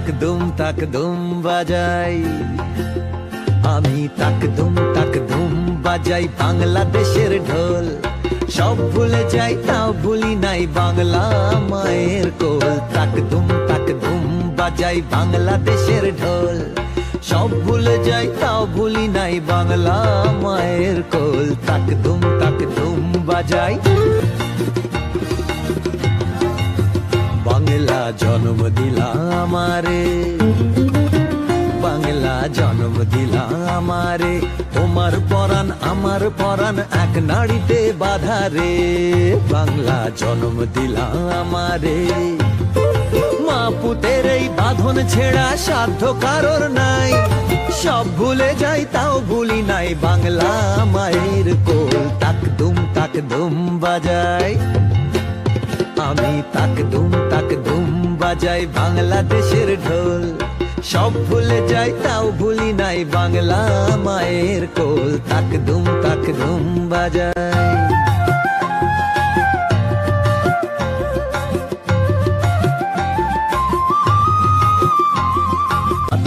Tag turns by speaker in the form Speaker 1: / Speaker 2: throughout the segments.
Speaker 1: তাক দুম বাজাই। আমি তাক দুম বাজাই বাংলাদেশের ঢোল। সব ভুলে যাই তাও ভুলি নাই বাংলা মায়ের কোল। তাক দুম বাজাই বাংলাদেশের ঢোল। সব ভুলে যাই তাও ভুলি নাই বাংলা মায়ের কোল। তাক দুম বাজাই। বাংলা জন্ম দিলা আমারে, বাংলা জন্ম দিলা আমারে। তোমার পরাণ এক নাড়িতে বাঁধা রে। বাংলা জন্ম দিলা আমারে। মা পুতের এই বাঁধন ছেড়া সাধ্য কারোর নাই। সব ভুলে যাই তাও ভুলি নাই বাংলা মায়ের কোল। তাক দুম বাজাই। আমি তাক দুম বাজাই বাংলাদেশের ঢোল। সব ভুলে যাই তাও ভুলি নাই বাংলা মায়ের কোল। তাক দুম বাজাই।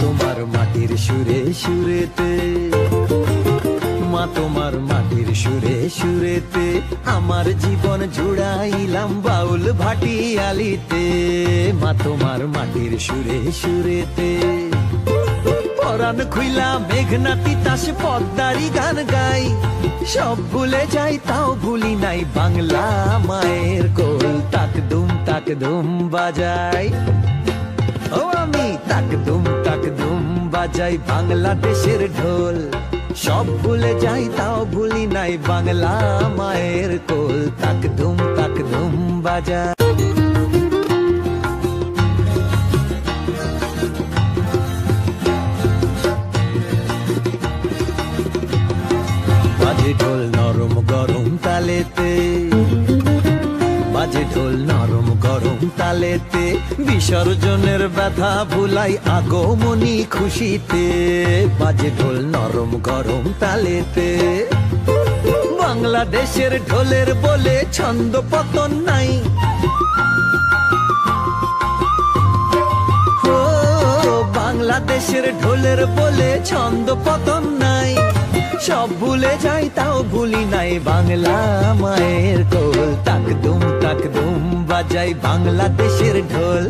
Speaker 1: তোমার মাটির সুরে সুরেতে, মা তোমার মাটির সুরে সুরেতে আমার জীবন জুড়াইলাম বাউল ভাটিয়ালিতে। মা তোমার মাটির সুরে সুরেতে পরাণ খুইলা মেঘনা তিতাস পদ্মারি গান গাই। সব ভুলে যাই তাও ভুলি নাই বাংলা মায়ের কোল। তাক দুম বাজাই। ও আমি তাক দুম বাজাই বাংলাদেশের ঢোল। সব ভুলে যাই তাও ভুলি নাই বাংলা মায়ের কোল। তাক দুম বাজাই। বাজে ঢোল নরম গরম তালেতে, বাজে ঢোল নরম গরম তালেতে। বিসর্জনের ব্যথা ভুলাই আগমনী খুশিতে। বাজে ঢোল নরম গরম তালেতে। বাংলাদেশের ঢোলের বলে ছন্দ পতন নাই। ও বাংলাদেশের ঢোলের বলে ছন্দ পতন নাই। সব ভুলে যাই তাও ভুলি নাই বাংলা মায়ের কোল। তাক দুম বাজাই বাংলাদেশের ঢোল।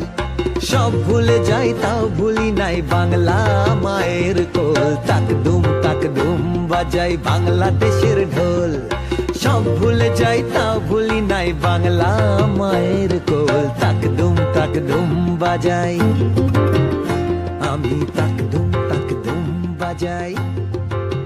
Speaker 1: সব ভুলে যাই তাও ভুলি নাই বাংলা মায়ের কোল। তাক দুম বাজাই বাংলাদেশের ঢোল। সব ভুলে যাই তাও ভুলি নাই বাংলা মায়ের কোল। তাক দুম বাজাই। আমি তাক দুম বাজাই।